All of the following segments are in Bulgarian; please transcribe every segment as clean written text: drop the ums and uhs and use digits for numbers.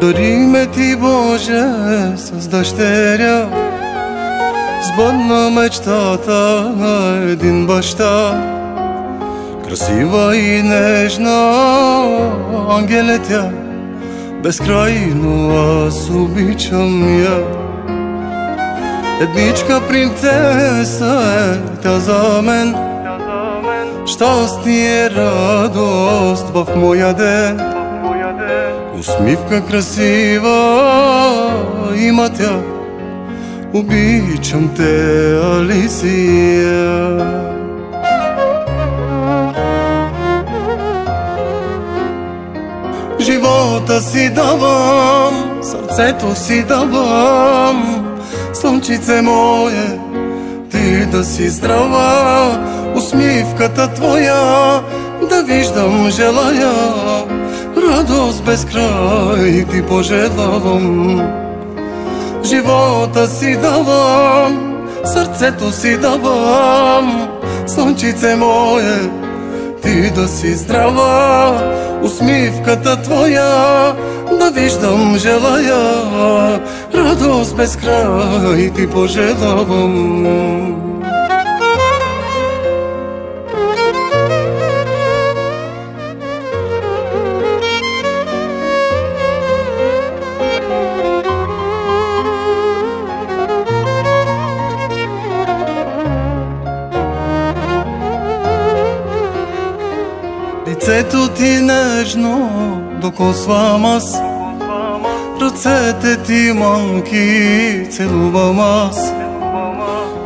Благодариме Ти, Боже, с дъщеря. Сбъдна мечтата на един баща. Красива и нежна, ангел тя, безкрайно аз обичам я. Едничка принцеса е тя за мен, щастие, радост в моя ден. Усмивка красива има тя, обичам те, Алисия. Живота си давам, сърцето си давам, слънчице мое, ти да си здрава. Усмивката твоя да виждам желая, радост без край ти пожелавам. Живота си давам, сърцето си давам, слънчице мое, ти да си здрава. Усмивката твоя да виждам желая, радост без край ти пожелавам. Лицето ти нежно докосвам аз, ръцете ти манки целувам аз.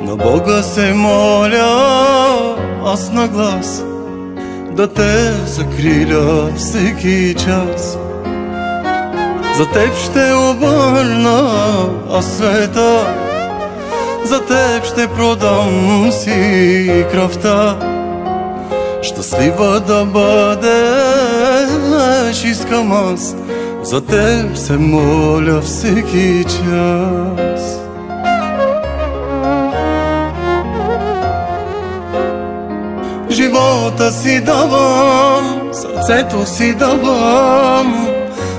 На Бога се моля аз на глас, да те закриля всеки час. За теб ще обърна аз света, за теб ще продам си кръвта. Щастлива да бъдеш искам аз, за теб се моля всеки час. Живота си давам, сърцето си давам,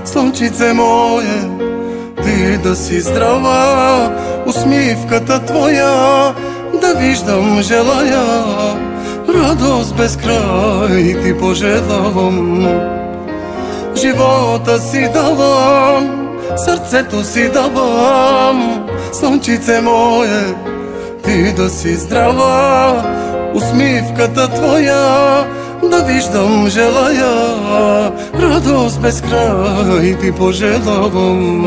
слънчице мое, ти да си здрава. Усмивката твоя да виждам желая, радост без край ти пожелавам. Живота си давам, сърцето си давам, слънчице мое, ти да си здрава. Усмивката твоя да виждам желая, радост без край ти пожелавам.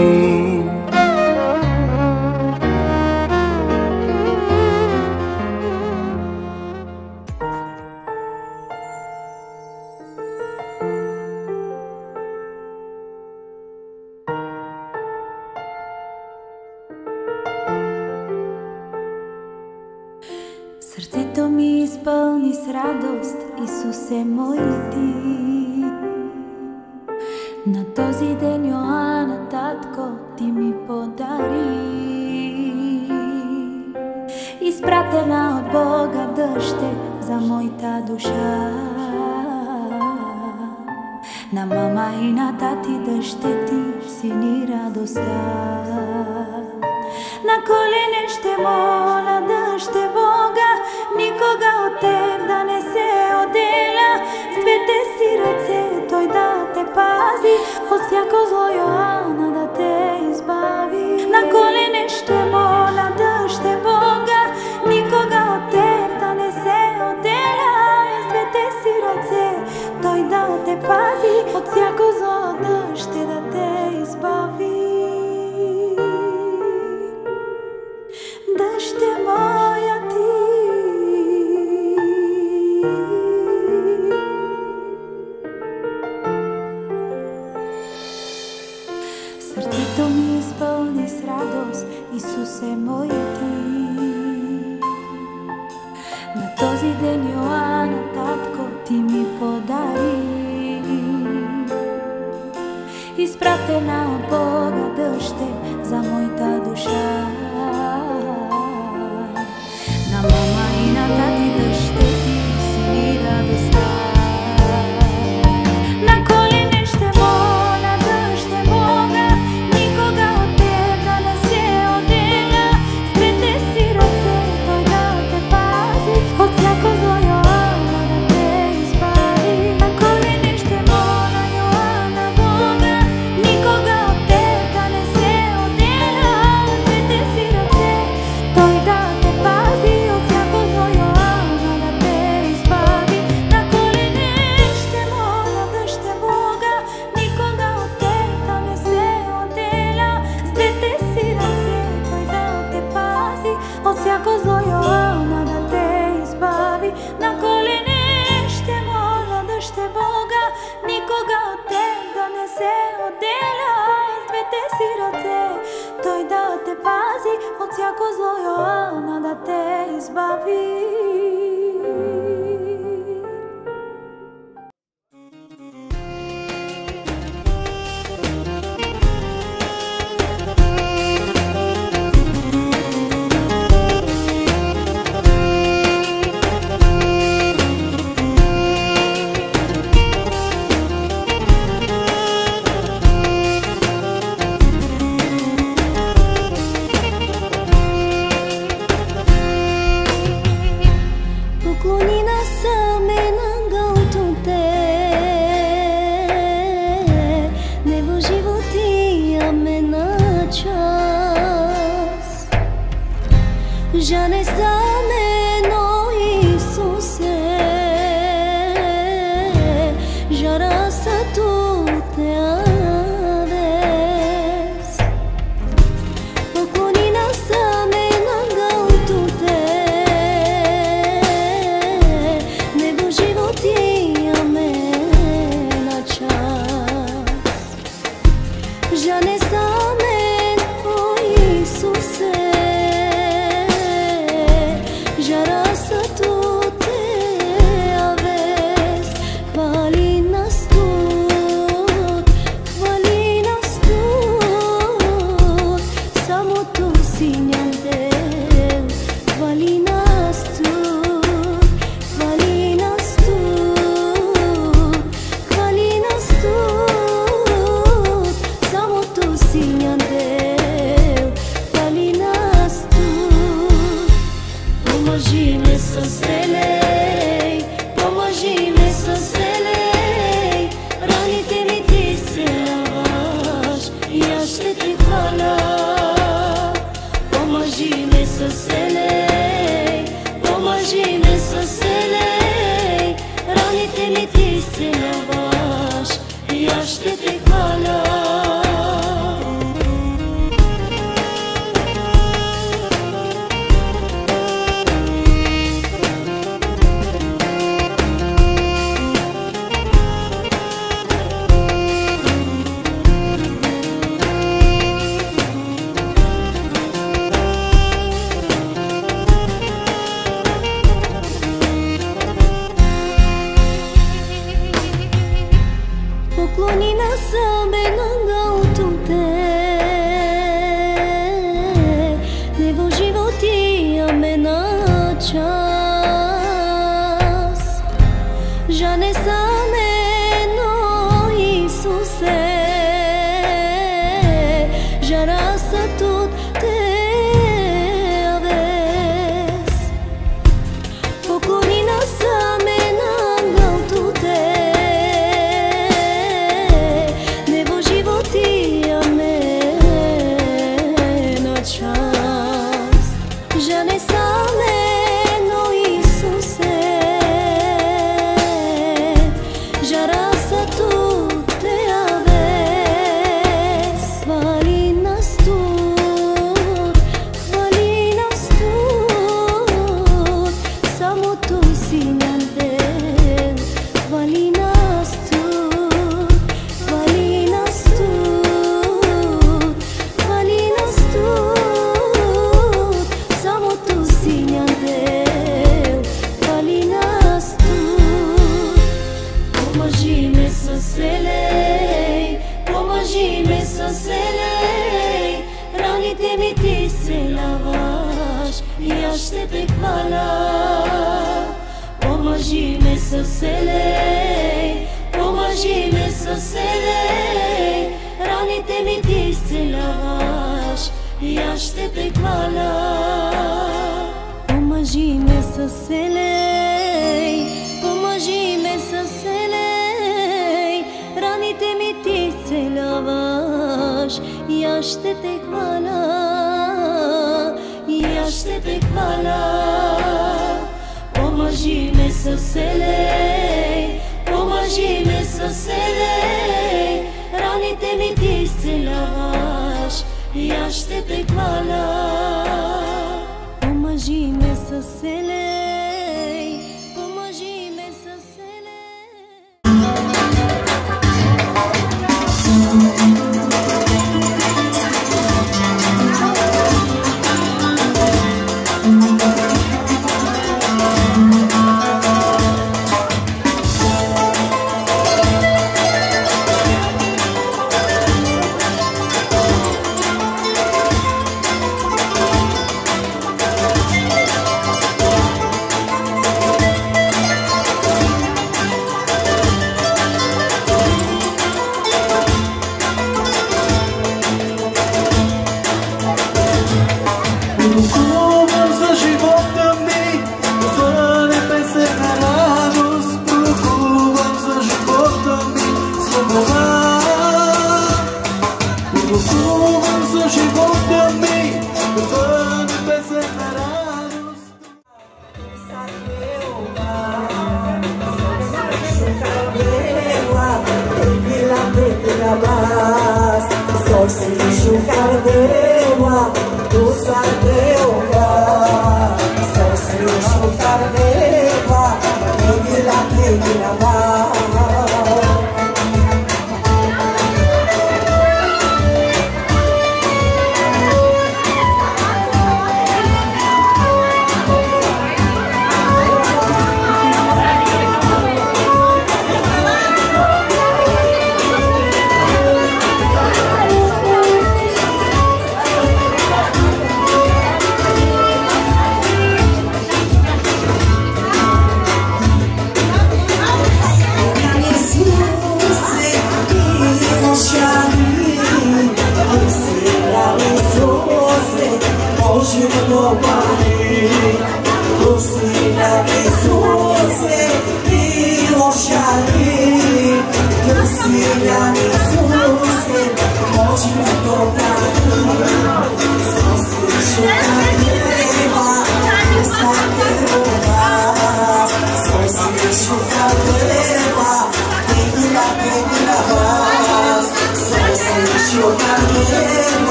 Сърцето ми изпълни с радост, Исусе мой ти. На този ден Йоанна, татко, ти ми подари. Изпратена от Бога дъще за моята душа. На мама и на тати дъщети сини радостта. На колене ще моля дъще Бога, никога от теб да не се отделя. С двете си ръце той да те пази, от всяко зло Йоанна да те избави. На колене ще моля дъще Бога, никога от теб да не се отделя. С двете си ръце той да те пази, от всяко зло дъще да те избави. Дъще моя ти, сърцето ми изпълни с радост, Исусе мой ти. На този ден Йоанна, татко, ти ми подари. Изпратена от Бога дъще за моята душа. На мама и на тати дъщети сини радостта. На колене ще моля дъще Бога, Никога от теб да не се отделя. С двете си ръце той да те пази, от всяко зло Йоанна да те избави. Já nesta meno Isuse, já rasa tu te aves. Poklonina same nangao tu te, nebo život ame na čas. Já nesta meno Isuse, poklonina same nangao tu te, nebo život ame na čas. Žane same no Isuse, žara sa tot te aves. Poklonina same nangao tu te, aștept hvala, pomoži-me să se lei, pomoži-me să se lei, ranite mi ti iscelavaš I aștept hvala, pomoži-me să se lei, pomoži-me să se lei, ranite mi ti iscelavaš I aștept hvala. Aștept hvala, pomoži-me să se lei, pomoži-me să se lei, ranite mi ti iscelavaš I aștept hvala, pomoži-me să se lei, pomoži-me să se lei. más. Soy sin cardeva, tu sardeva. Soy sin cardeva, tequila más.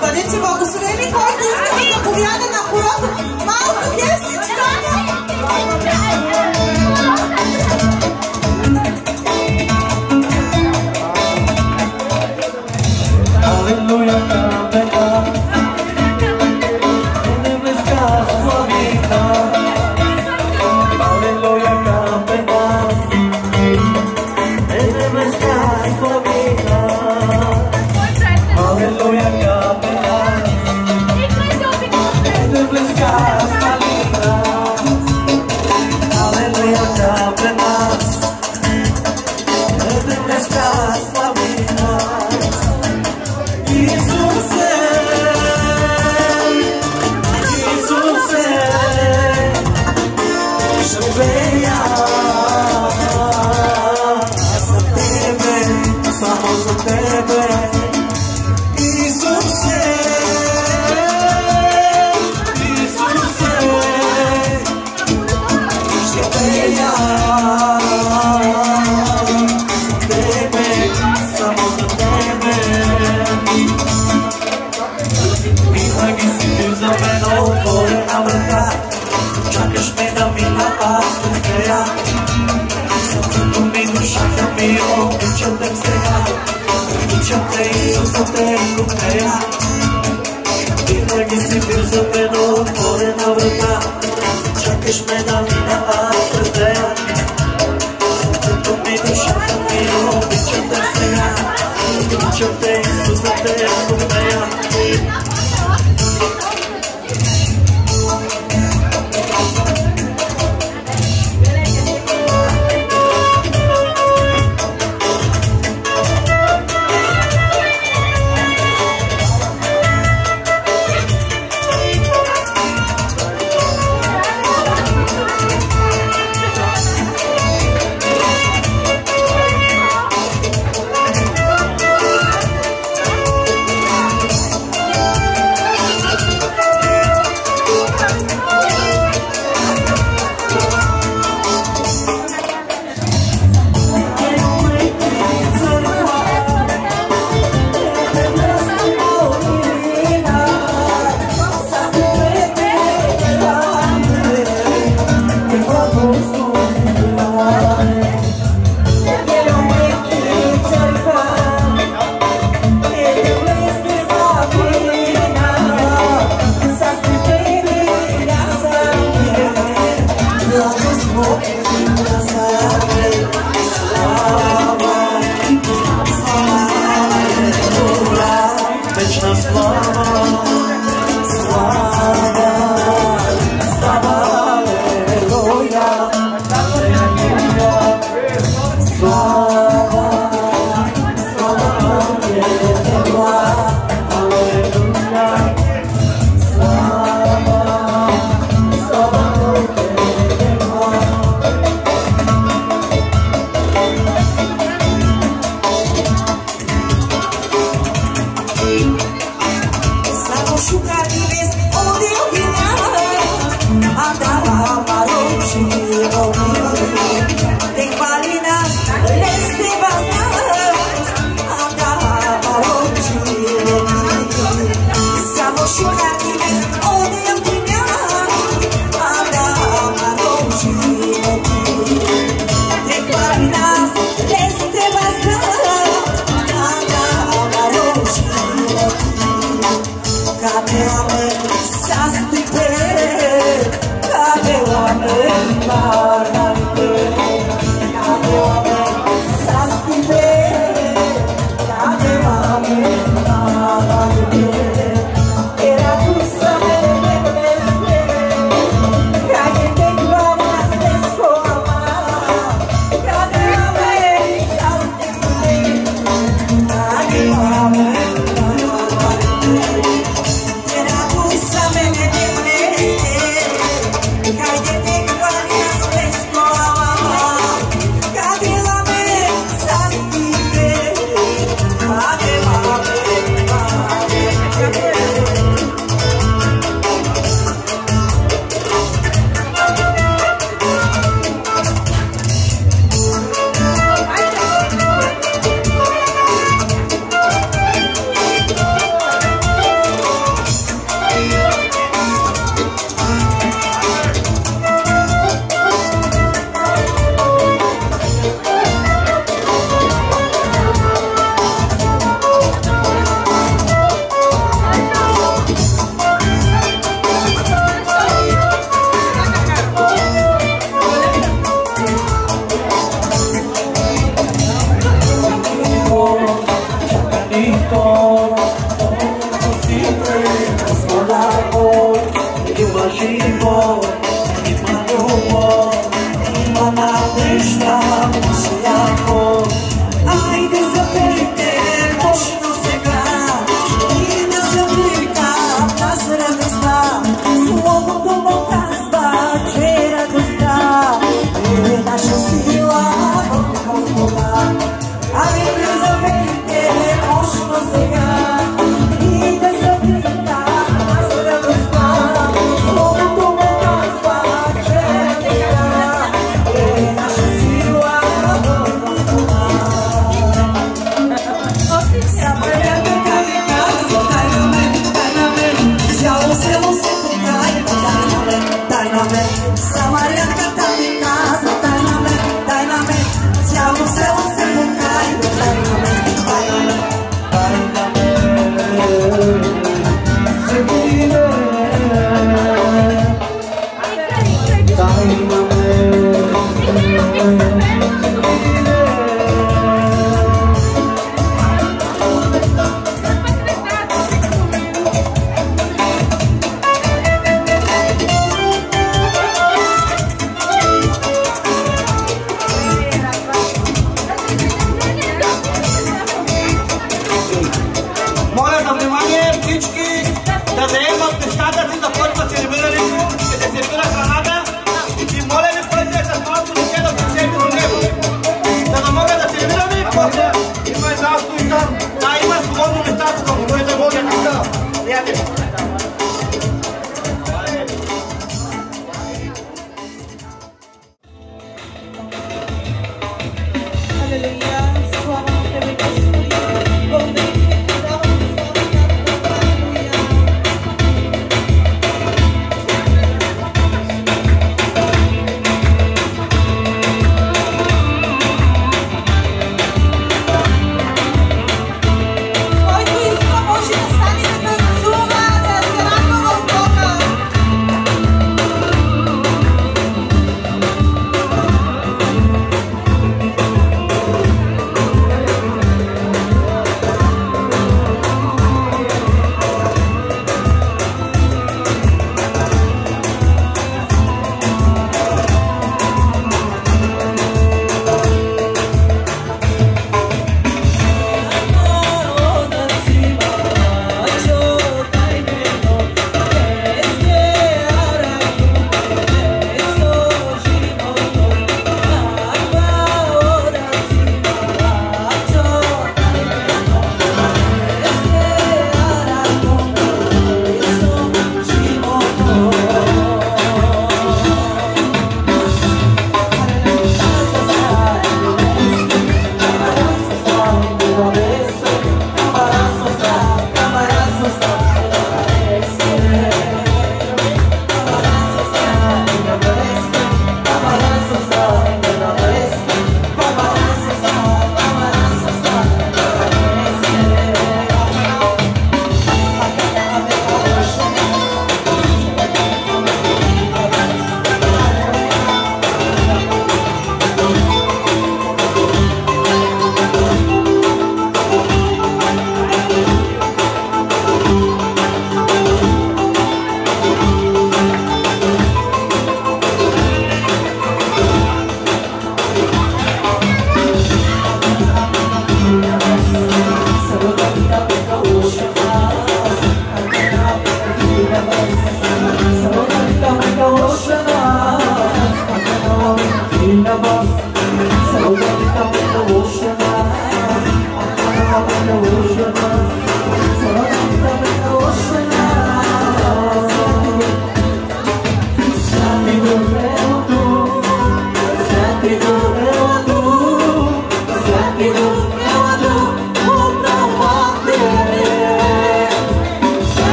Бъдете благословени, който иска да заповяда на хората малко песичка. Алелуя, капета, небеска славита. Алелуя, капета, небеска славита. Алелуя, капета, nебеска славита. Алелуя, капета, nебеска славита. Yeah. me da mina astea. Săpțându mi dușa că mi o încetem să ia. Duce-te Iisus să te lucrea. Dinagi si bil za meno otvorena vrata. Čakaš me da mina astea. Săpțându mi dușa că mi o încetem să ia. Duce-te Iisus să te lucrea.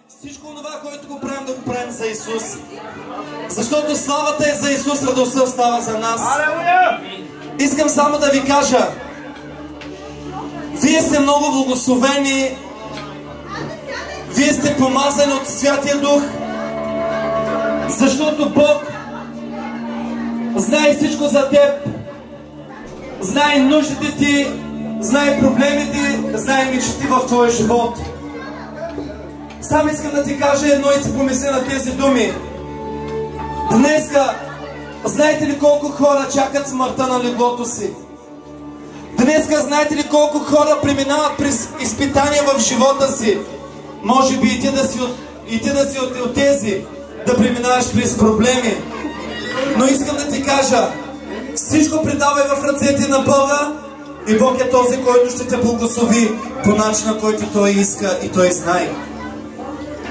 Всичко това, което го правим, да го правим за Исус. Защото славата е за Исус, радостта остава за нас. Искам само да ви кажа, вие сте много благословени, вие сте помазани от Святия Дух, защото Бог знае всичко за теб, знае нуждите ти, знае проблемите, знае мечтите в твоя живот. Сам искам да ти кажа едно и си помисля на тези думи. Днеска, знаете ли колко хора чакат смъртта на леглото си? Днеска, знаете ли колко хора преминават през изпитания в живота си? Може би и ти да си от тези, да преминаваш през проблеми. Но искам да ти кажа, всичко предавай в ръцете на Бога и Бог е този, който ще те благослови по начина, който Той иска и Той знае.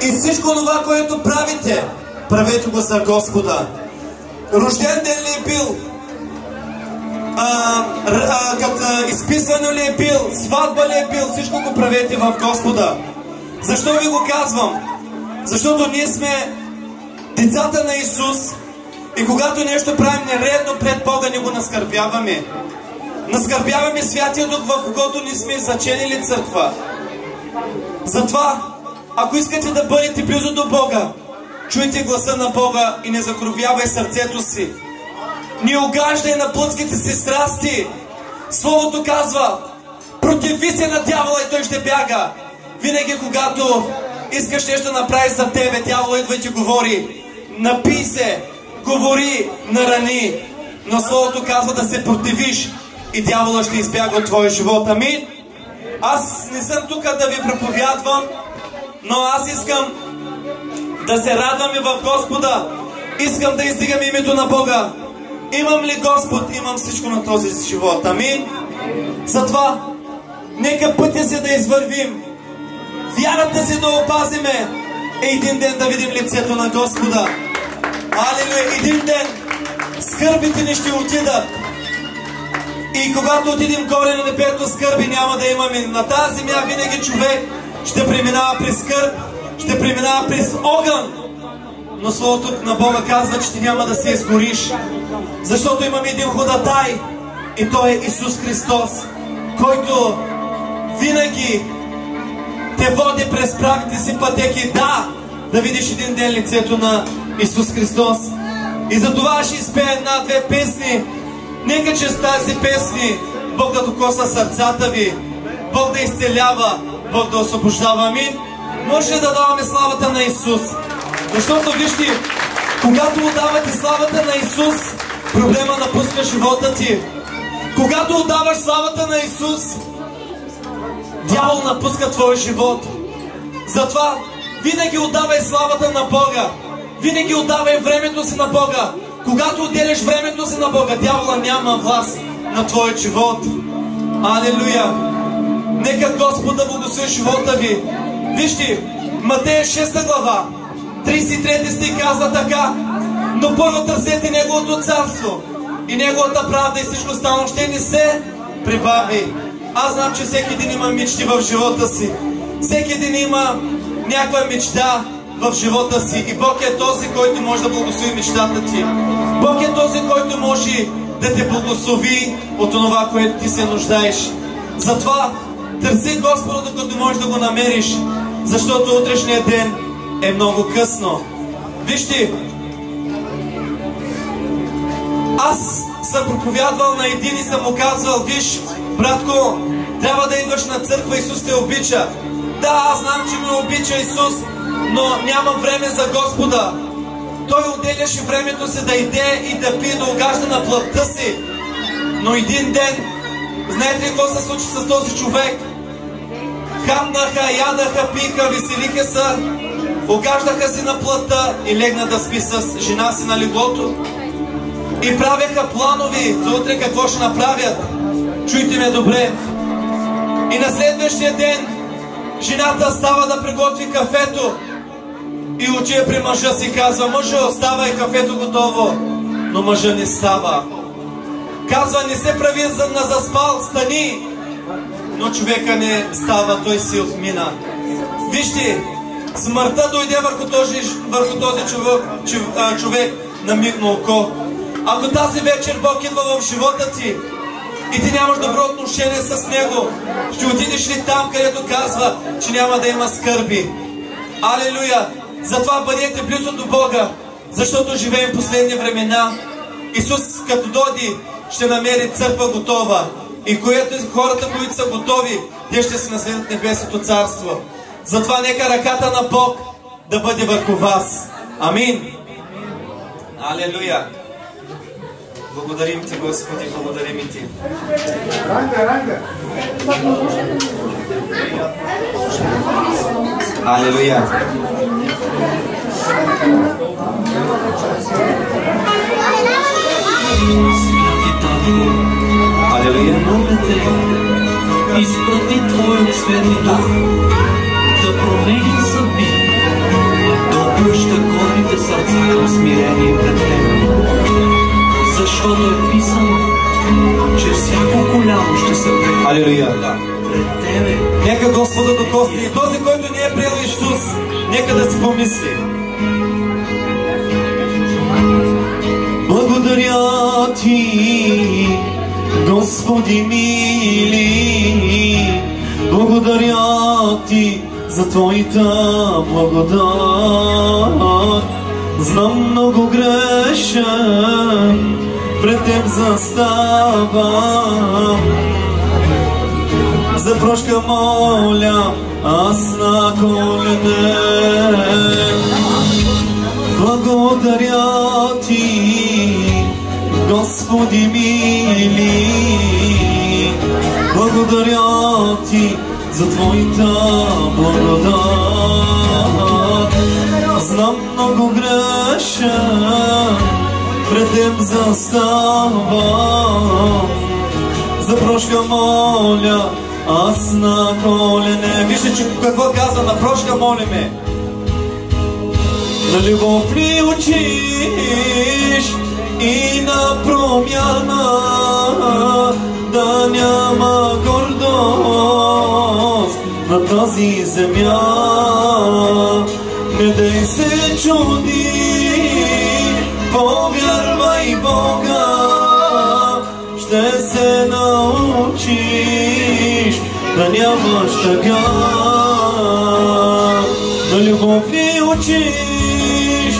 И всичко това, което правите, правете го за Господа. Рожден ден ли е бил? Изписване ли е бил? Сватба ли е бил? Всичко го правете в Господа. Защо ви го казвам? Защото ние сме децата на Исус и когато нещо правим нередно пред Бога, не го наскърбяваме. Наскърбяваме Святия Дух, в когото ни сме заченили църква. Затова, ако искате да бъдете близо до Бога, чуйте гласа на Бога и не закровявай сърцето си. Не угаждай на плътските си страсти. Словото казва, противи се на дявола и той ще бяга. Винаги когато искаш нещо да направи за тебе, дявола идва и ти говори. Напий се, говори, нарани. Но Словото казва да се противиш и дявола ще избяга от твоя живот. Амин. Аз не съм тук да ви проповядвам, но аз искам да се радваме в Господа. Искам да издигам името на Бога. Имам ли Господ? Имам всичко на този живот. Амин. Затова нека пътя си да извървим, вярата си да опазиме и един ден да видим лицето на Господа. Алелуя. Един ден скърбите ни ще отидат. И когато отидем горе на небето, скърби няма да имаме. На тази земя винаги човек ще преминава през скърб, ще преминава през огън. Но Словото на Бога казва, че ти няма да се изгориш. Защото имаме един ходатай и Той е Исус Христос, който винаги те води през правите си пътеки. Да видиш един ден лицето на Исус Христос. И за това ще изпея една-две песни. Нека чрез тази песни Бог да докосва сърцата ви, Бог да изцелява, Бог да освобождава. Амин. Може ли да даваме славата на Исус? Защото вижте, когато отдавате славата на Исус, проблема напуска живота ти. Когато отдаваш славата на Исус, дявол напуска твоя живот. Затова винаги отдавай славата на Бога. Винаги отдавай времето си на Бога. Когато отделяш времето си на Бога, дявола няма власт на твоя живот. Алелуя! Нека Господ да благослови живота ви. Вижте, Матея 6 глава, 33 стих казва така: но първо търсете Неговото царство и Неговата правда и всичко останало ще ни се прибави. Аз знам, че всеки един има мечти в живота си. Всеки един има някаква мечта в живота си. И Бог е този, който може да благослови мечтата ти. Бог е този, който може да те благослови от това, което ти се нуждаеш. Затова търси Господа, докато можеш да го намериш, защото утрешния ден е много късно. Вижте, аз съм проповядвал на един и съм му казвал: виж, братко, трябва да идваш на църква, Исус те обича. Да, аз знам, че ме обича Исус, но нямам време за Господа. Той отделяше времето си да иде и да пие, да угажда на плътта си. Но един ден, знаете ли какво се случи с този човек? хапнаха, ядаха, пиха, веселиха се, огаждаха си на плътта и легна да спи с жена си на леглото. И правяха планови за утре какво ще направят. Чуйте ме добре. И на следващия ден жената става да приготви кафето и отива при мъжа си, казва: мъжо, ставай, кафето готово. Но мъжа не става. Казва: не се прави на заспал, стани. Но човека не става, той си отмина. Вижте, смъртта дойде върху този човек на мигно око. Ако тази вечер Бог идва в живота ти и ти нямаш добро отношение с Него, ще отидеш ли там, където казва, че няма да има скърби? Алелуя! Затова бъдете близо до Бога, защото живеем в последни времена. Исус, като дойде, ще намери църква готова. И хората, които са готови, те ще си наследят небесното царство. Затова нека ръката на Бог да бъде върху вас. Амин! Алелуя! Благодарим Ти, Господи, благодарим и Ти. Алелуя! Святи Татко, Алелуя! моля Те, изпрати Твоят Свети Дух да промени съдби, да обръща горните сърца към смирение пред Теб. Защото е писано, че всяко голямо ще се прехвърли. Алелуя! Пред Тебе. Нека Господа докости и този, който не е приел Исус, нека да си помисли. Благодаря Ти, Господи мили, благодаря Ти за Твоята благодат. Знам много грешен, пред Теб заставам. За прошка моля аз на колене. Благодаря Ти, Господи мили, благодаря Ти за Твоята благодат. Знам много грешен, пред Теб заставам. За прошка моля аз на колене. Вижте, че какво казва: на прошка молиме. На любов ли учиш и на промяна, да няма гордост на тази земя. Не дай се чуди, повярвай Бога, ще се научиш да нямаш тъга. На любов ли учиш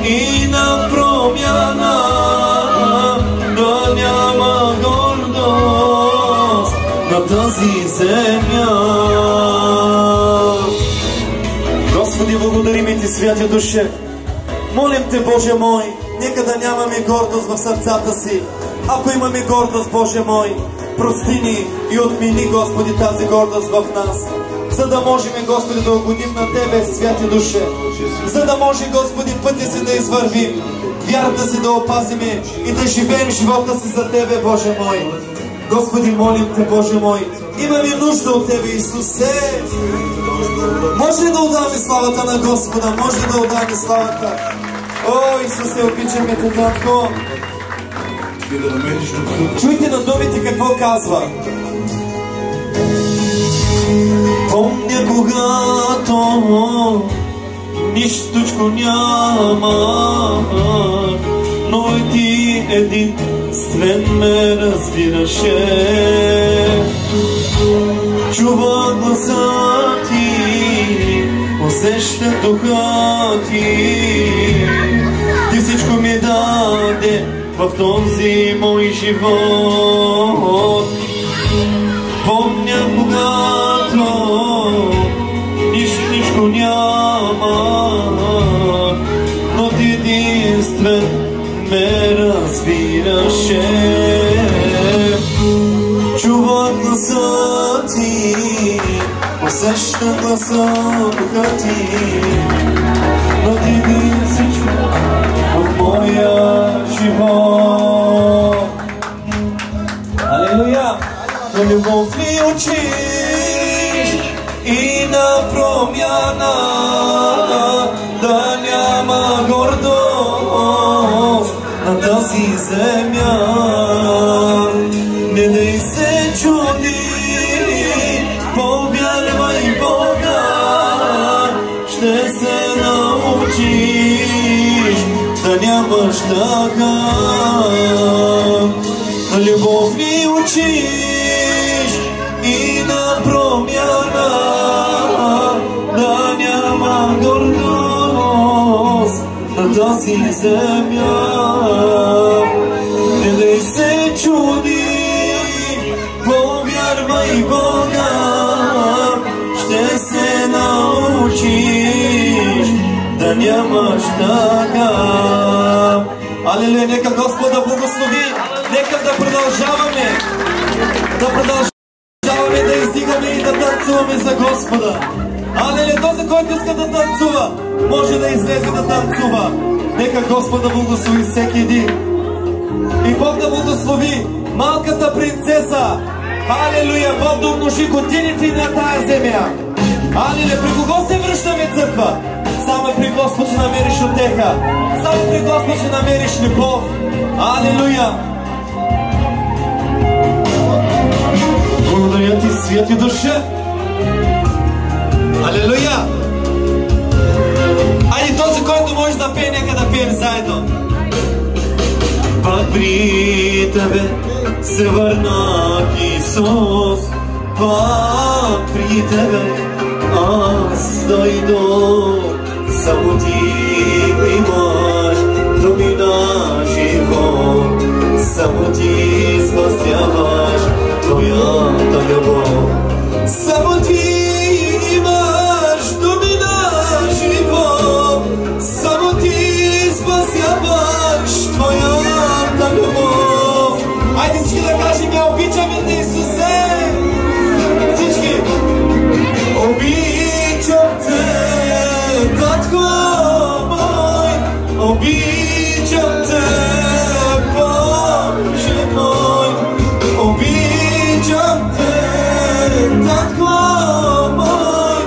и на промяна, да няма гордост на тази земя. Господи, благодарим и Ти, святи душе. Молим Те, Боже мой, нека да нямаме гордост в сърцата си. Ако имаме гордост, Боже мой, прости ни и отмени, Господи, тази гордост в нас, за да можем, Господи, да угодим на Тебе, святи душе, за да може, Господи, пътя си да извървим, вярата си да опазиме и да живеем живота си за Тебе, Боже мой. Господи, молим Те, Боже мой, имаме нужда от Тебе, Исусе. Може да отдаваме славата на Господа, може да отдаваме славата. О, Исусе, обичаме Те, Татко. Чуйте на думите какво казва. Помня, когато нищочко няма, но и Ти единствен ме разбираше. Чува гласа Ти, усеща духа Ти. Ти всичко ми даде в този мой живот. Помня, когато нищичко няма, но Ти единствен ме разбираше. Чува гласа Ти, Сеща гласа духа ти, но ти би всичко в моя живот. Алелуя! На любов ли учиш и на промяна, да няма гордост на тази земя. Не дай се чуди, повярвай Бога, ще се научиш да нямаш тъга. На любов ли учиш и на промяна, да няма гордост на тази земя. Не дай се чуди, повярвай Бога, ще се научиш да нямаш тъга. Алелуя, нека Господ да благослови, нека да продължаваме да издигаме и да танцуваме за Господа. Алелуя, този, който иска да танцува, може да излезе да танцува. Нека Господ да благослови всеки един. И Бог да благослови малката принцеса. Алелуя, Бог да умножи годините на тая земя. Алелуя, при кого се връщаме, църква? Само при Господ ще намериш утеха. Само при Господ ще намериш любов. Алелуя! Благодаря ти, святи душа. Алелуя! Айде, този, който може да пее, нека да пеем заедно. Пак при тебе се върнах, Исус. Пак при тебе аз дойдох. Само ти имаш думи на живот. Само ти спасяваш твоята любов. Само ти имаш думи на живот. Само ти спасяваш твоята любов. Айде всички да кажем, я обичаме те, Исусе. Всички. Обичам те, Татко мой, обичам те, Боже мой, обичам те, Татко мой,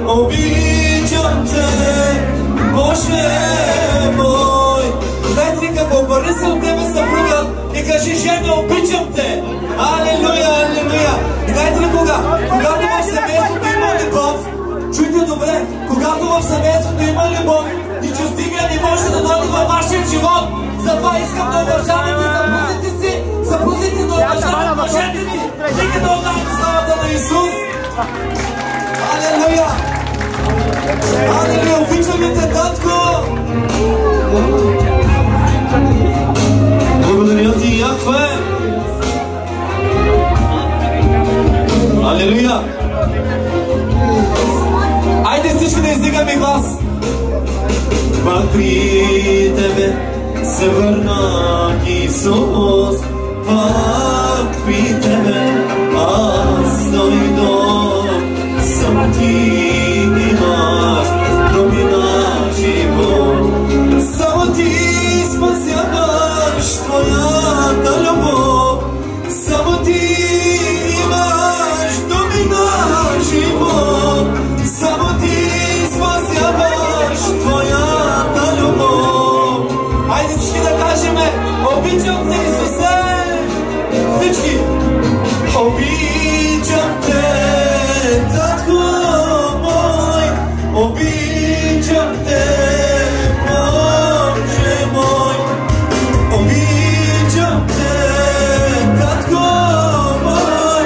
обичам те, Боже мой. Знаете ли какво? Обърни се от тебе съпруга и кажи: жена, обичам те. Алелуя, алелуя. Знаете ли кога? Когато в семейството има любов, чуйте добре, когато в семейството има любов и чувствителя не може да дойде във вашия живот, затова искам да уважавате съпрузите си, съпрузите да уважават мъжете си. Нека да отдаваме славата на Исус. Алелуя! Алелуя! Обичаме те, Татко! Благодаря ти, Яхве! Алелуя! Айде всички да издигаме глас. Пак при тебе се върнах, Исус. Пак при тебе аз дойдох. Само ти имаш думи на живот. Само ти спасяваш твоята любов. Само ти имаш думи на живот. Само ти спасяваш твоята любов. Айде всички да кажем: обичам те, Исусе. Всички. Обичам те, Татко мой, обичам те, Боже мой, обичам те, Татко мой,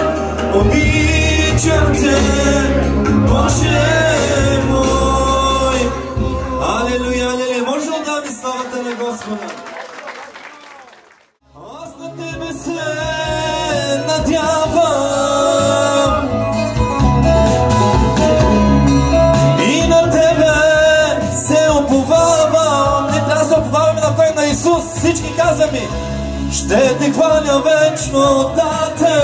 обичам те, Боже мой. Алелуя, алелуя. Може да даме славата на Господа. Аз на тебе се надявам и на тебе се уповавам. Не трябва да се уповаваме на кой? На Исус. Всички казваме: ще те хваля вечно, Тате,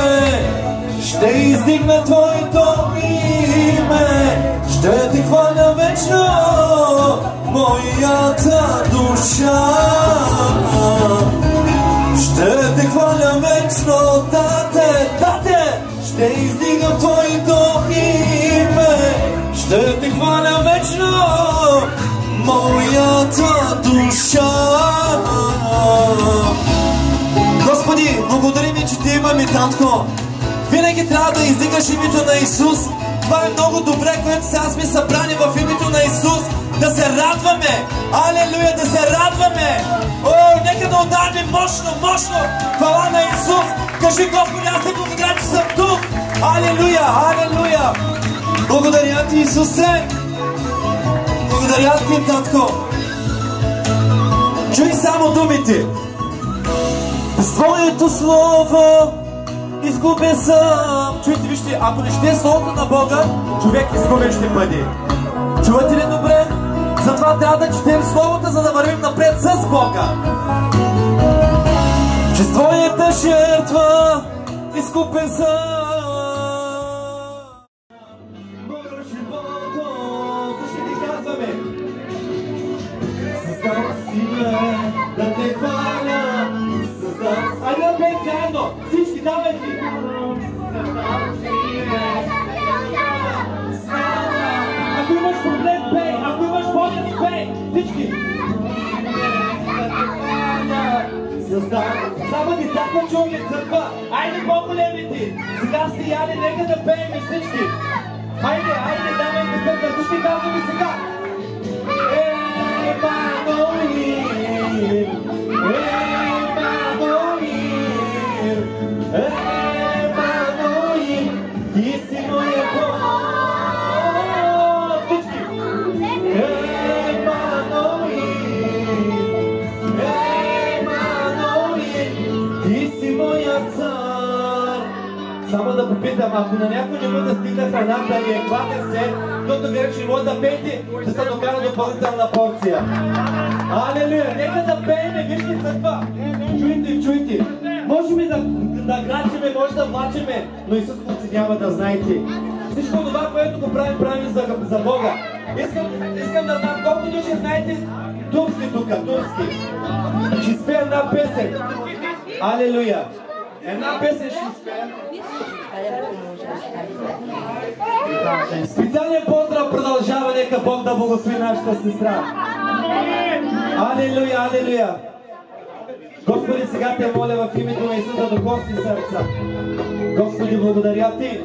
ще издигна Твоето име. име, ще те хваля вечно, моята душа. Ще те хваля вечно, Тате, Тате, ще издигам Твоето име, ще те хваля вечно, моята душа. Господи, благодарим Ви, че Ти имаме, Татко. Винаги трябва да издигаш името на Исус. Това е много добре, което сега сме събрани в името на Исус. Да се радваме! Алелуя, да се радваме! О, нека да ударим мощно хвала на Исус! Кажи, Господи, аз Те благодаря, че съм тук! Алелуя, алелуя! Благодаря Ти, Исусе! Благодаря Ти, Татко! Чуй само думите! С Твоето Слово изгубен съм. Чуйте, вижте, ако не ще Словото на Бога, човек изгубен ще бъде. Чувате ли добре? Затова трябва да четем Словото, за да вървим напред с Бога. Че с Твоята жертва изкупен съм. Моето живото, всички ти казваме. Създам сила да те хваля. Айде да пеем заедно! Всички, давай ти! Ако имаш проблем, пей! Ако имаш болест, пей! Всички! Само децата чуваме църква! Айде по-големите! Сега сте яли, нека да пеем всички! Айде, давайте църква! Всички казваме сега! Емануил, Ти си моя Бог. Емануил, Ти си моя цар. Само да попитам, ако на някой не бъде стигна храната или е гладен се, който гледа, че може да пейте, ще се докара допълнителна порция. Алелуя! Нека да пееме, вижте църква! Чуйте! Можем да грачиме, може да влачиме, но Исус оценява, да знаете. Всичко това, което го правим за Бога. Искам да знам колко души знаете турски тук, турски. Ще спея една песен. Алелуя! Една песен ще спея. Специален поздрав продължава, нека Бог да благослови нашата сестра. Алелуя, алелуя! Господи, сега Те моля в името на Исус да докосни сърца. Господи, благодаря Ти.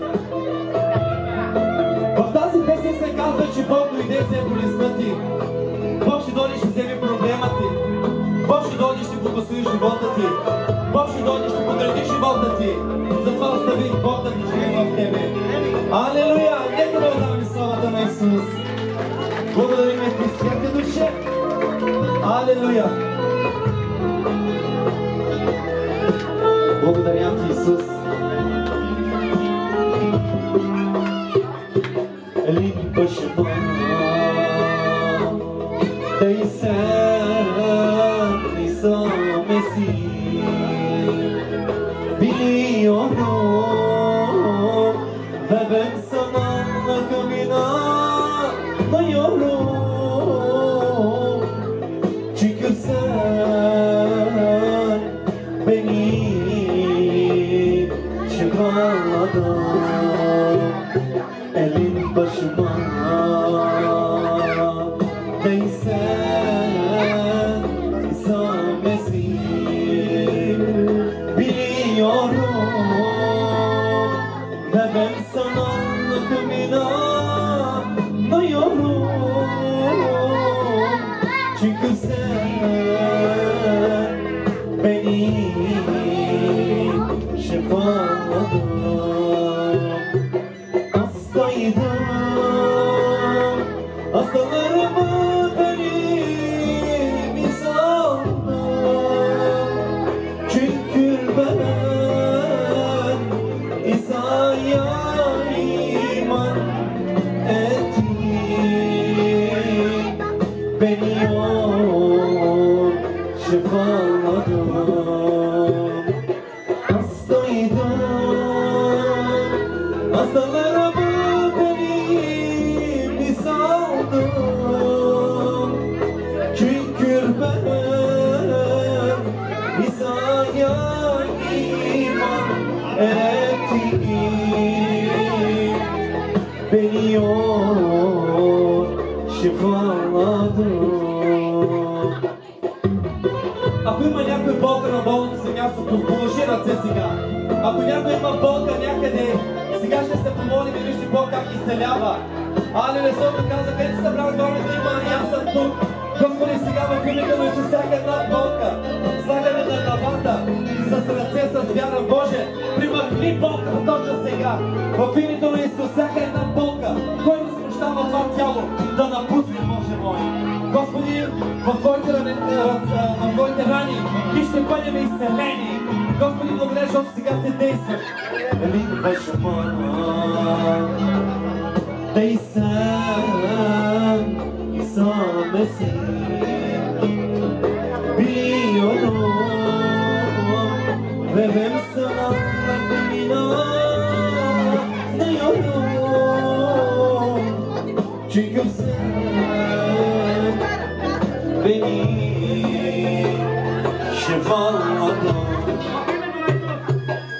В тази песен се казва, че Бог дойде взе болестта ти. Бог ще дойде, ще вземе проблема ти. Бог ще дойде, ще благослови живота ти. Бог ще дойде, ще подреди живота ти. Затова остави Бог да ти живее в тебе. Алелуя! Нека да отдаваме славата на Исус. Благодарим Ти, святи душе. Алелуя! Благодаря Ти, Исус. Елин başıma değsen nisamesi biliyorum ve ben sana akım inanmıyorum. Çünkü sen beni çıkarmadın. Elin başıma değsen isamesi biliyorum ve ben sana akım inanmıyorum. Çünkü sen beni şifaladın. Hastalarımı benim İsa'dan. Çünkü ben İsa'ya iman ettim. Beni o şifaladım. Hastaydım, hastalarımı benim aldım. Çünkü ben İsa'ya iman ettim. Beni yok шифровал. Ако има някой болка на болното място, положи ръце сега. Ако някой има болка някъде, сега ще се помолим и вижте Бог как изцелява. Алелуя, Словото каза, къде се събрал гората има и аз съм тук. Господи, сега в името на Исус всяка една болка слагаме на главата с ръце, с вяра. Боже, примахни болка точно сега. В името на Исус всяка една болка, който смущава това тяло, да напусне, Боже мой. Господи, в Твоите рани и ще бъдем изцелени. Господи, благодаря, защото сега Ти действаш. Ликваш Дейсан Иса Меси Бионо Вевем Сана Лакмина Дейоно Чикъвсен Beni şifaladı.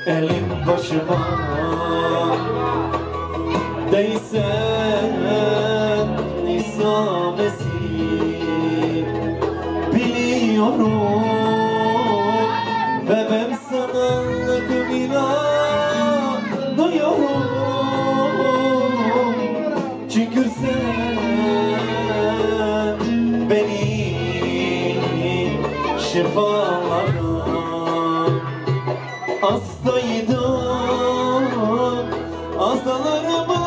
Elim başıma değsen İsa Mesih. Biliyorum ve ben sana inanıyorum. Çünkü sen beni şifalarım. Hastaydım, hastalarımı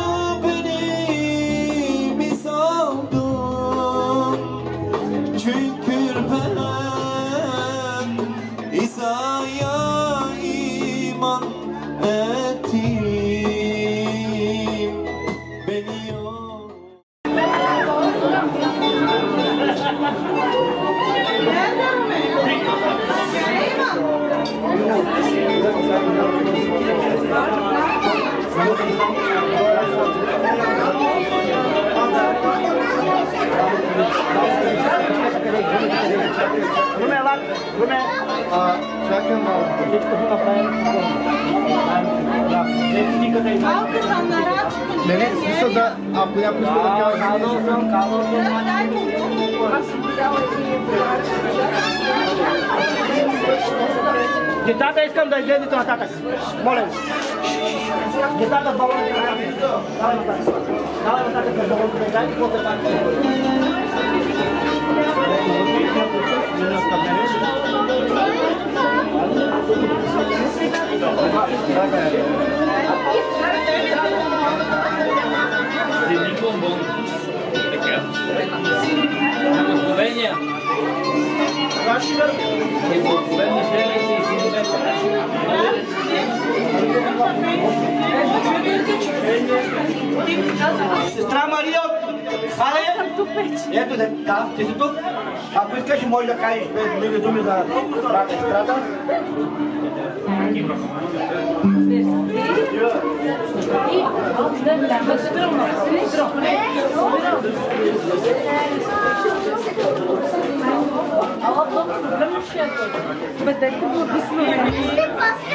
benim saldım. Çünkü ben İsa'ya iman ettim. Beni yok. Нали, смисъл да, ако някой иска да каже... Децата искам да излезете нататък. Моля ви. Децата балоните нататък. Давай нататък. Давай нататък за балоните. Дайте какво те пак. Благословения. И благословени жените и синовете. Сестра Мария, ето да, ти си тук. Ако искаш, може да кажеш мили думи за брата и сестрата.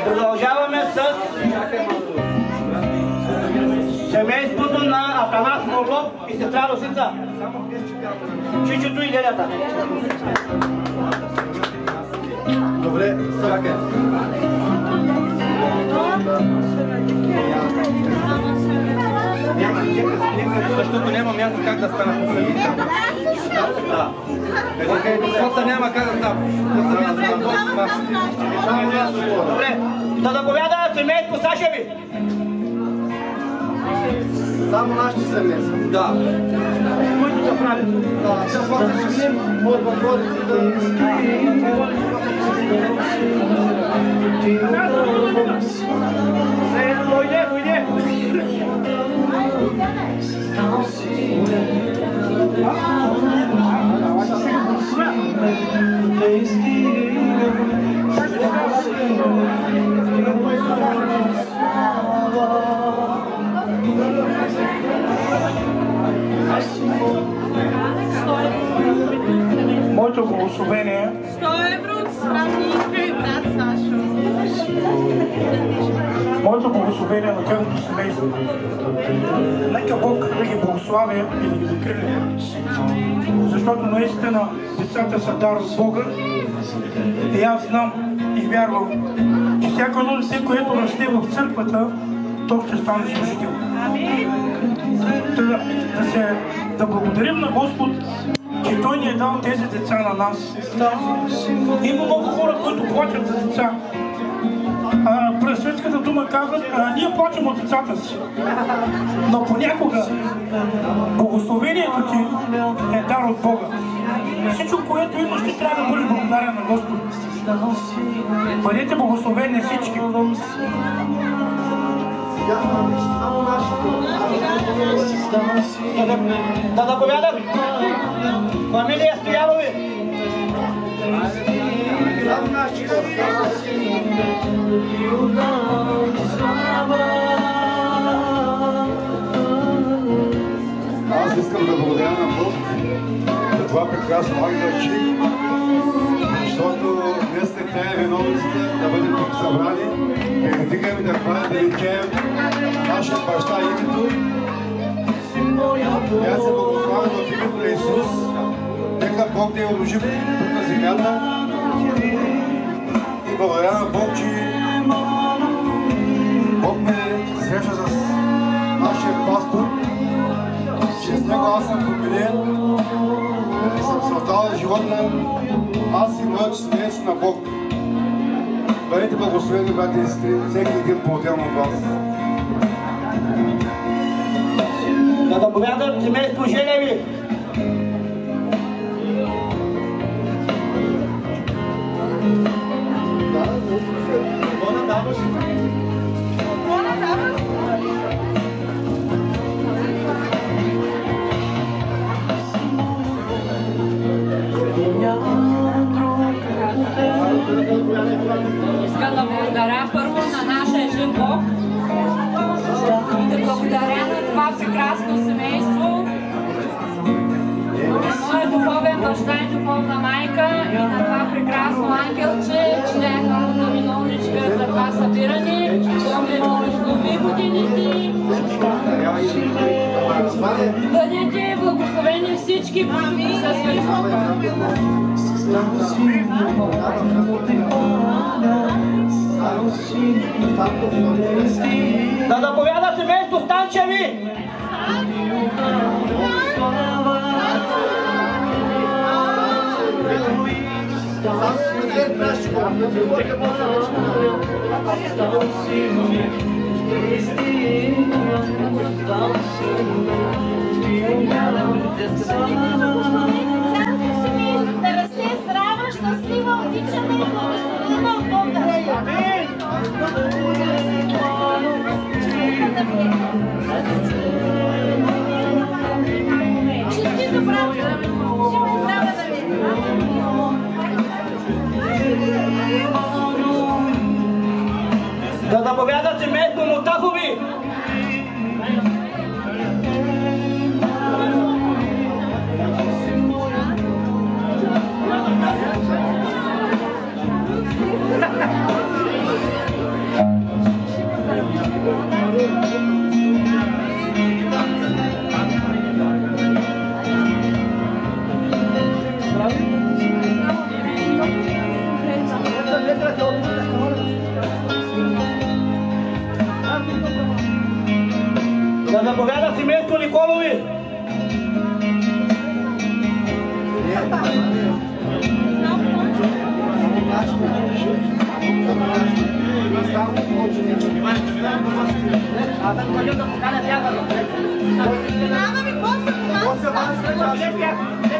Продължаваме с семейството на Атанас Морлов и сестра Росица. Чичото и лелята. Добре, Сараке. Защото няма място как да станат по самите. Да. Защото няма как да станат. Добре, да доповяда семейство Сашеви. Само нашите семейства. Да. Които са правят. Да, после ще видим моят въпрос да... Дойде. Моето благословение 100 евро от Стратника и брат Сашо. Моето благословение на тяхното семейство. Нека Бог да ги благославя и да ги закриля. Защото наистина децата са дар от Бога и аз знам и вярвам, че всяко едно дете, което расте в църквата, то ще стане служител. Да благодарим на Господ, че Той ни е дал тези деца на нас. Има много хора, които плачат за деца. През светската дума казват, ние плачем от децата си. Но понякога благословението ти е дар от Бога. Всичко, което имаш, ти трябва да бъдеш благодарен на Господ. Бъдете благословени всички. Да заповядат фамилия Стоянови. Аз искам да благодаря на Бог за това прекрасно ангелче, защото днес тя е виновницата да бъдем тук събрани, да ги дигаме, да хвалим, да личеем нашия баща името. Тя се благославя в името на Исус. Нека Бог да я умножи тук на земята. И благодаря на Бог, че Бог ме среща с нашия пастор. Чрез него аз съм променен и съм се отдал живота аз и моето семейство на Бог. Бъдете благословени, брати и сестри, всеки един по-отделно от вас. Да заповядат семейство Желеви. Искам да благодаря първо на нашия жив Бог и да благодаря на това прекрасно семейство, на моя духовен баща и духовна майка и на това прекрасно ангелче, че бяха да виновничка за това събиране. Бог ви благослови годините. Бъдете благословени всички, които са свързани. Да заповядат семейство Станчеви. Да расте здрава, щастлива, обичана и благословена от Бога. Честито, брат! Здрава да ви! Да заповядат семейство Мутахови. Да заповяда семейство Николови.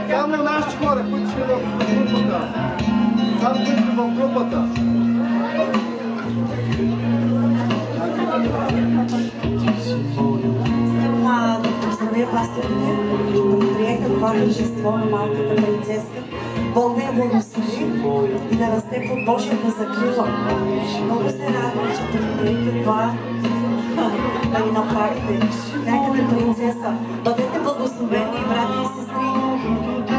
Само нашите хора, които сме в групата. Само които сме в групата. Да поздравя пасторите, които приеха това тържество на малката принцеска. Бог да я благослови и да расте под Божията закрила. Много се радвам, че приеха това да ви направите. Майката принцеса, бъдете благословени, брати и сестри.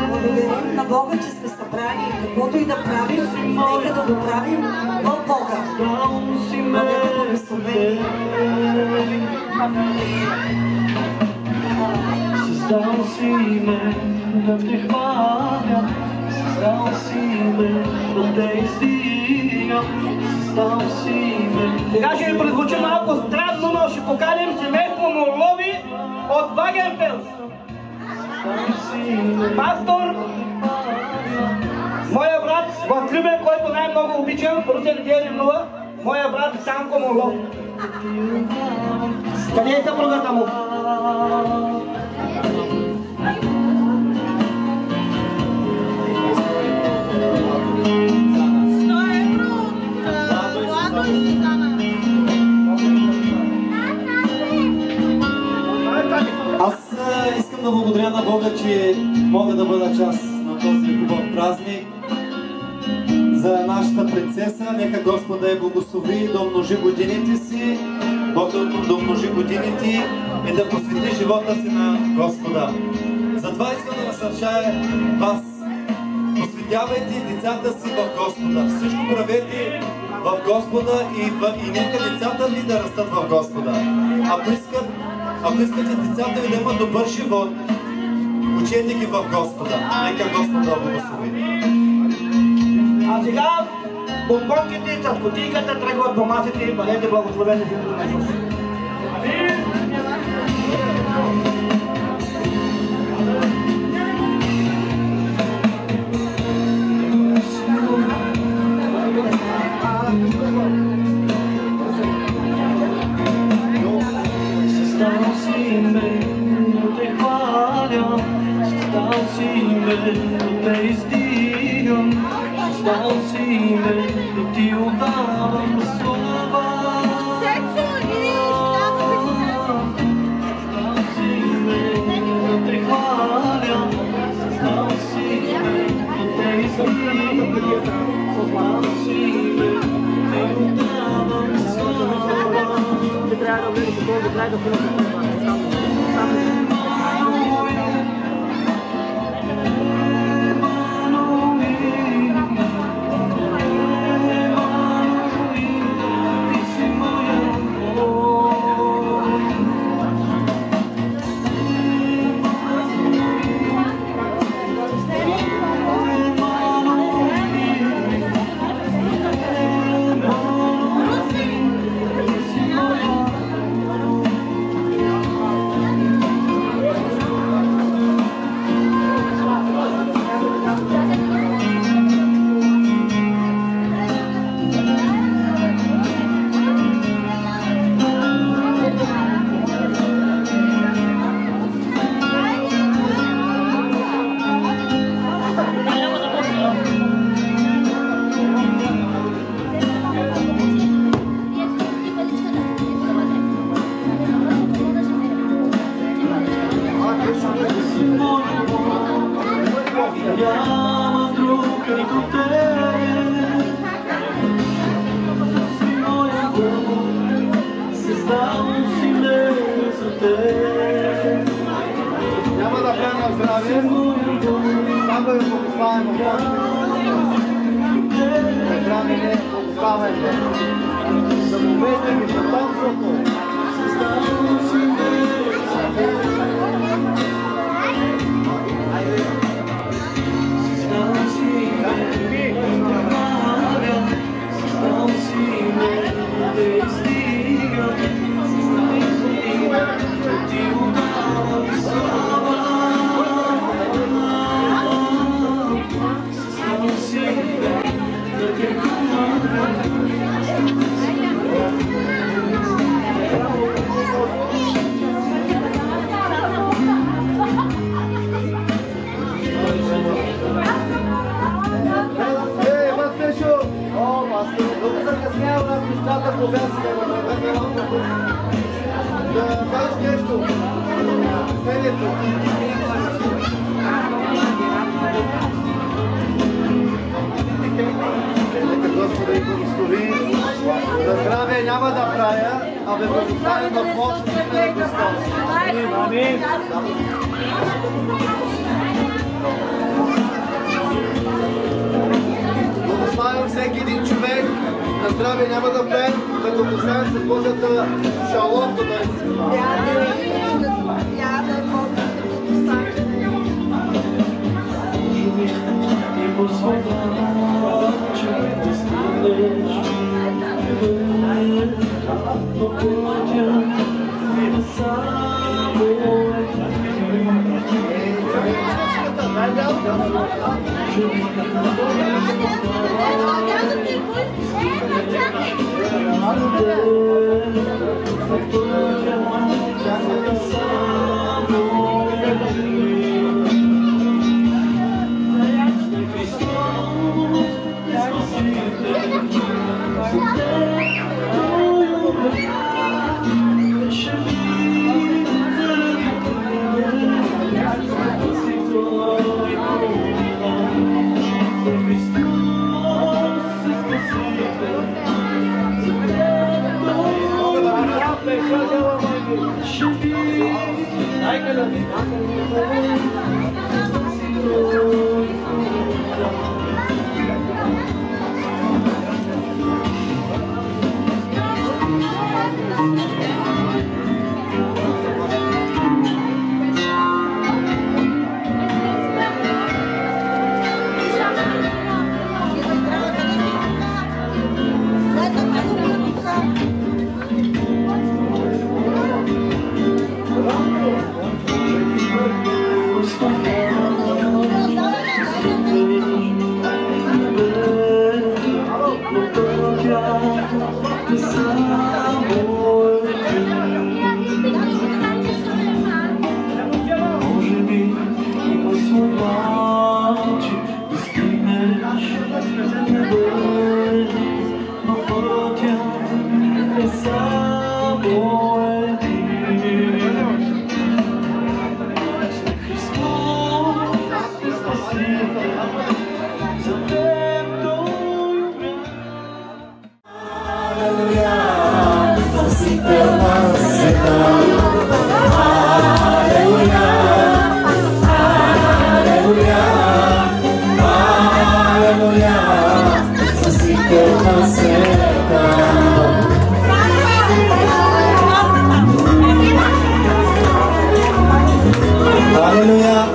Благодарим на Бога, че сме събрани и каквото и да правим, нека да го правим в Бога. Бъдете благословени. Създал си ме да те хваля, създал си ме да те издигам, създал си ме. Сега ще ви прозвучи малко странно, но ще поканим семейство Морлови от Вагенфелс. Пастор, моя брат в Кривен, който най-много обичам, Русен Деринова, моя брат Санко Морлов. Къде е съпругата му? Аз искам да благодаря на Бога, че мога да бъда част на този хубав празник за нашата принцеса. Нека Господ да я благослови, да умножи годините си, Бог да умножи годините и да посвети живота си на Господа. Затова искам да насърчая вас. Посветявайте децата си в Господа. Всичко правете в Господа и нека децата ви да растат в Господа. Ако искате децата ви да имат добър живот, учете ги в Господа. Нека Господ да благослови. А сега бомбонките и цъткотийката тръгват по масите и бъдете благословени в името на Исус. Създал си ме да те хваля, създал си ме да те издигам, създал си ме да ти отдавам слава. Създал си ме да те хваля, създал си ме да те издигам, създал си ме да ти отдавам слава. Трябва да влезе по това, трябва да влезе по това. Няма да правим на здраве, само да ви благославим от Божите. Здраве не, благославяйте. Да му вейте ми потомството. Да кажеш нещо. Следето. Нека Господа ви благослови. За здраве няма да правя, а ви благославя в мощта на Христос. Амин. здраве няма да пеем, като поставим с Божията шалом, да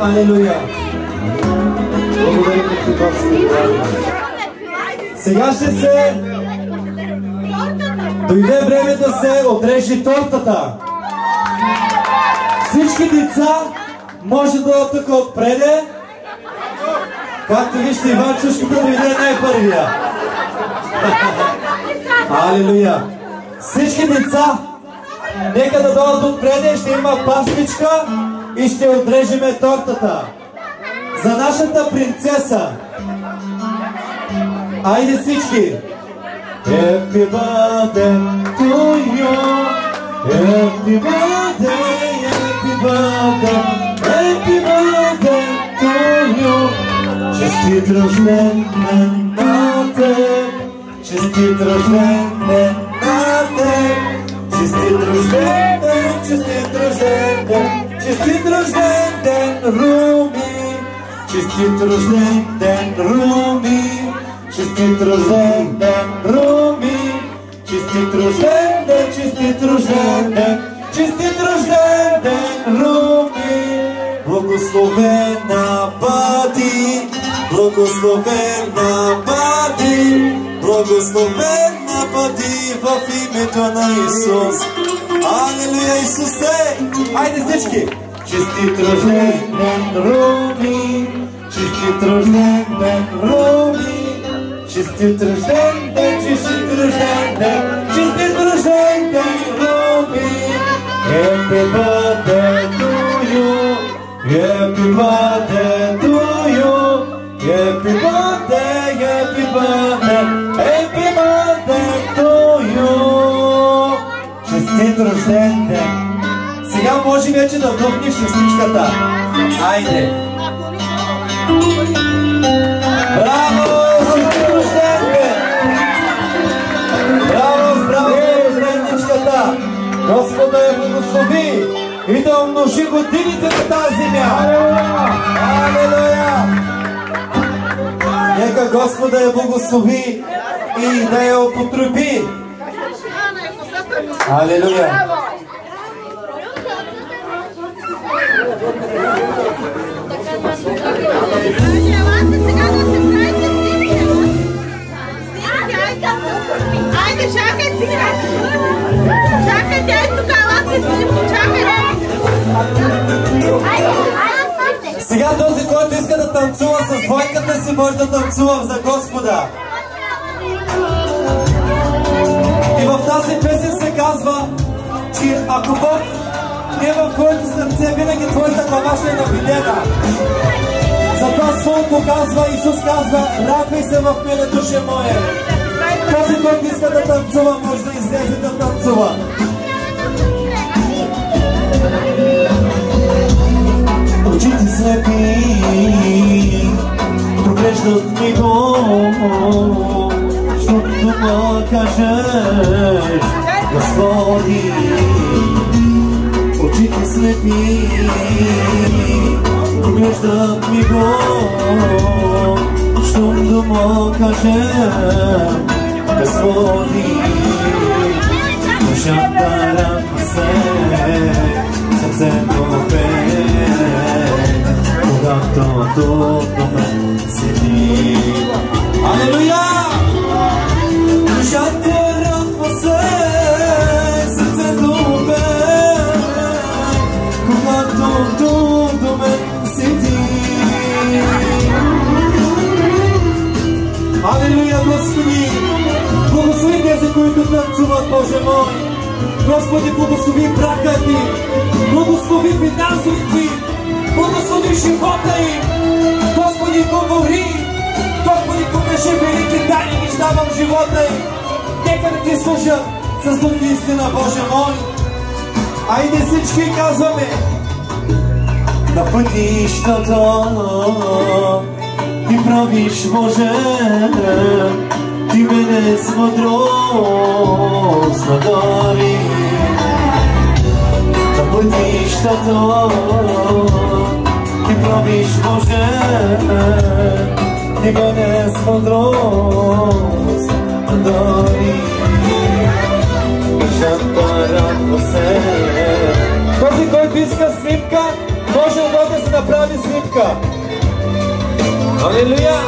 Алелуя! Благодарим ти, Господи. Сега ще се... Дойде време да се отрежи тортата. Всички деца може да тук отпреде. Както вижте, Иван Чушката дойде най-първия. Алелуя! Всички деца нека да дойдат отпреде, ще има пастичка и ще отрежеме тортата за нашата принцеса. Айде всички! Happy birthday to you, happy birthday, happy birthday, happy birthday to you. Честит рожден ден на теб, честит рожден ден на теб, честит рожден ден, честит рожден ден, честит рожден ден, Руми, честит рожден ден, Руми. Честит рожден ден, Руми! Честит рожден ден, честит рожден ден, честит рожден ден, Руми! Благословена бъди, благословена бъди, благословена бъди в името на Исус. Алелуя, Исусе! Айде всички! Честит рожден ден, Руми! Честит рожден ден, Руми! Честит рожден ден, честит рожден ден, честит рожден ден, Руми! Happy birthday to you, happy birthday to you, happy birthday, happy birthday, happy birthday to you! Честит рожден ден! Сега може вече да вдохнеш шестичката. Айде! Браво! Господа я благослови и да умножи годините на тази земя. Алелуя! Нека Господа я благослови и да я употреби. Алелуя! Айде, чакай сега! Чакай, тя е тук, лапи снимко, чакай! Сега този, който иска да танцува с двойката си, може да танцува за Господа. И в тази песен се казва, че ако Бог не е в твоето сърце, винаги твоята глава ще е навидена. Затова Словото казва, Исус казва, радвай се в мене, душе моя. Този, който иска да танцува, може да излезе да танцува. Очите слепи проглеждат ми го, защото дума кажеш, Господи. Очите слепи проглеждат ми го, защото дума кажеш, Господи. Душата радва се, сърцето пее, когато до мен седи. Алелуя! Душата радва се, сърцето пее, когато до мен седи. Алелуя, Господи! Благослови тези, които танцуват, Боже мой! Господи, благослови брака ти, благослови финансовите, благослови живота им. Господи, говори, Господи, покажи велики тайни неща в живота им. Нека да ти служат с дух и истина, Боже мой. Айде всички казваме: на пътищата ти правиш, Боже, ти мене с мъдрост надари. На пътищата ти правиш, Боже, ти мене с мъдрост надари. Душата радва се. Този, който иска снимка, може да се направи снимка. Алелуя!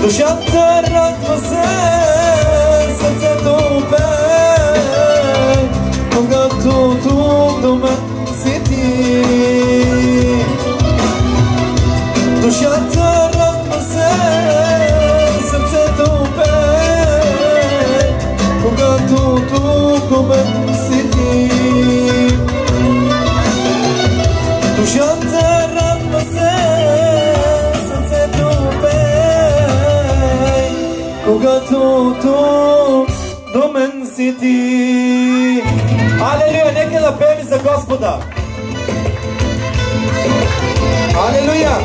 Душата радва се, сърцето пее, когато до мен си ти. Душата радва се, сърцето пее, когато до мен си ти. Душата радва се, сърцето пее, когато до мен си ти. Алелуя, нека да пеем за Господа. Алелуя!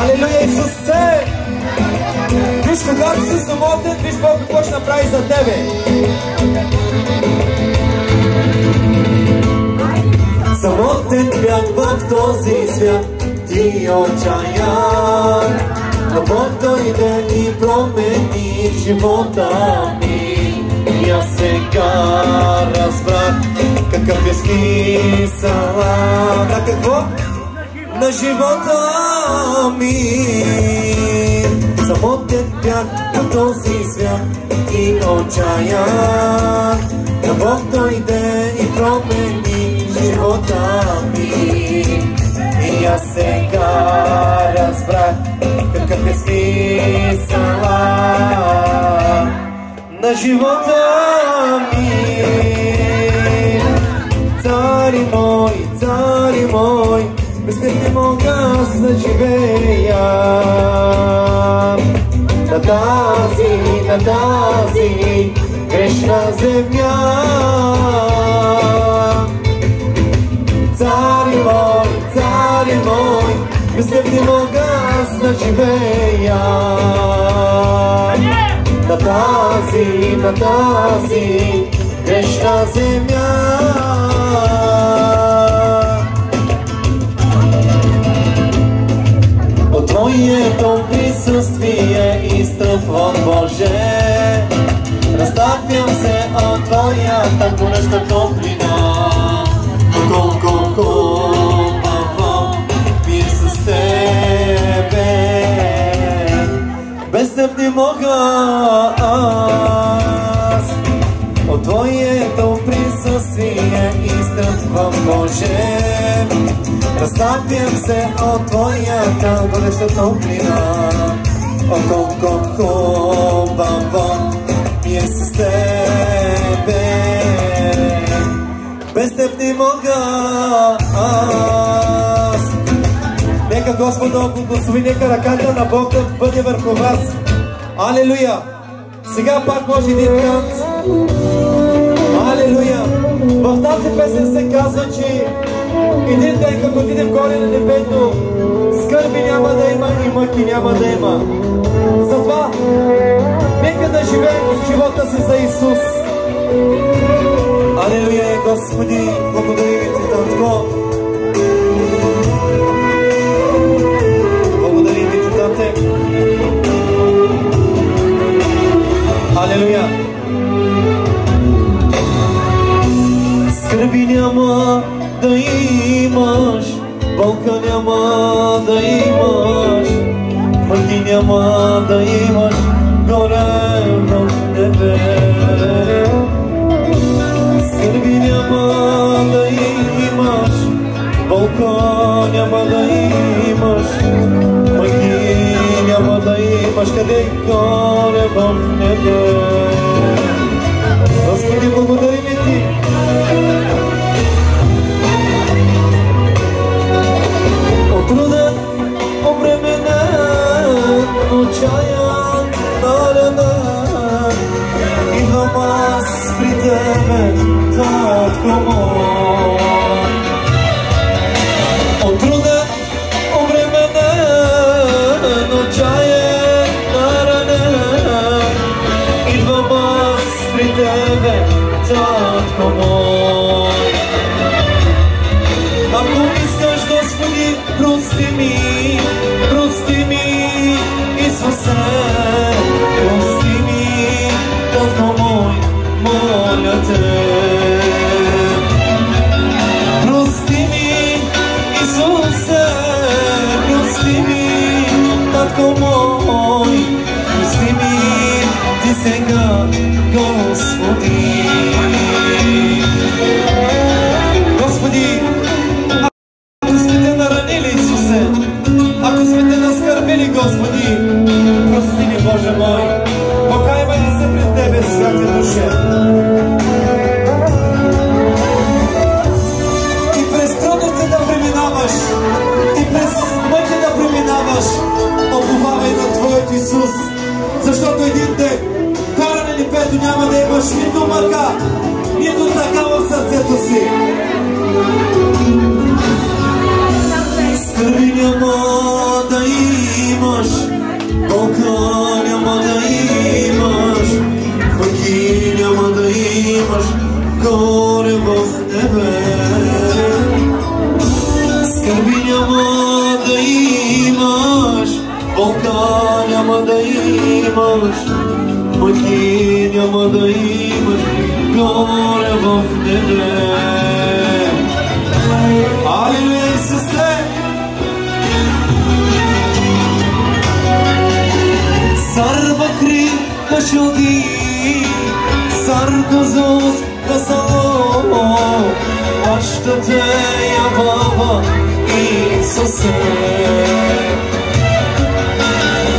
Алелуя, Исусе! Виж, когато си самотен, виж Бог какво ще направи за тебе. Самотен бях в този свят, ти отчаян, но Бог дойде и промени живота ми. И аз сега разбрах какъв е смисъла. На какво? На живота ми. Самотен бях в този свят и отчаян, но Бог дойде и промени живота ми. И аз сега разбрах какъв е смисъла на живота ми. Цари мой, без теб не мога аз да живея. На тази грешна земя. Цари мой, без теб не мога аз да живея. На тази грешна земя. От твои Твоето присъствие изтъпвам, Боже. Разтапям се от Твоята гореща топлина. Колко хубаво ми е с Тебе. Без Теб не мога аз. От Твоето присъствие изтъпвам, Боже. Разтапям се от Твоята гореща топлина. Колко хубаво ми е с Тебе. Без Теб не мога аз. Нека Господ да благослови, нека ръката на Бог да бъде върху вас. Алелуя! Сега пак може един кант. Алелуя! В тази песен се казва, че един ден, като отидем горе на небето, скърби няма да има и мъки няма да има. Затова, нека да живеем живота си за Исус. Алелуя, Господи, благодарим Ти, Татко. Благодарим Ти, Тате. Алелуя. Скърби няма да имаш, болка няма да имаш, мъки няма да имаш, горе в небе. Скърби няма да имаш, болка няма да имаш, мъки няма да имаш, къде горе в небе. Господи, благодарим Ти. Труден, обременен, отчаян, наранен, идвам аз при Тебе, Татко мой. Труден, обременен, отчаян, наранен, идвам аз при Тебе, Татко мой. Ако искаш, Господи, прости ми, Исусе, прости ми, Татко мой, моля Те. Прости ми, Исусе, прости ми, Татко мой, прости ми, Ти сега, Господи. Господи, ако сме Те наскърбили, Господи, прости ни, Боже мой, покайвай се пред Тебе, святи душе. И през трудности да преминаваш, и през мъки да преминаваш, уповавай на Твоят Исус, защото един ден горе на небето няма да имаш нито мъка, нито така в сърцето си. Скърби няма да имаш, болка няма да имаш, мъки няма да имаш, горе в небе. Скърби няма да имаш, болка няма да имаш, мъки няма да имаш, горе в небе. Алелуя, Исусе! Сарбакри кашоди, саргозос касало, бащата я баба Исусе.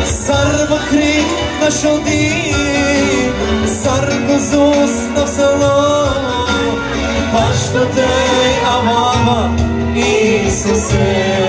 Сарбакри кашоди, саргозос касало, бащата я баба Исусе.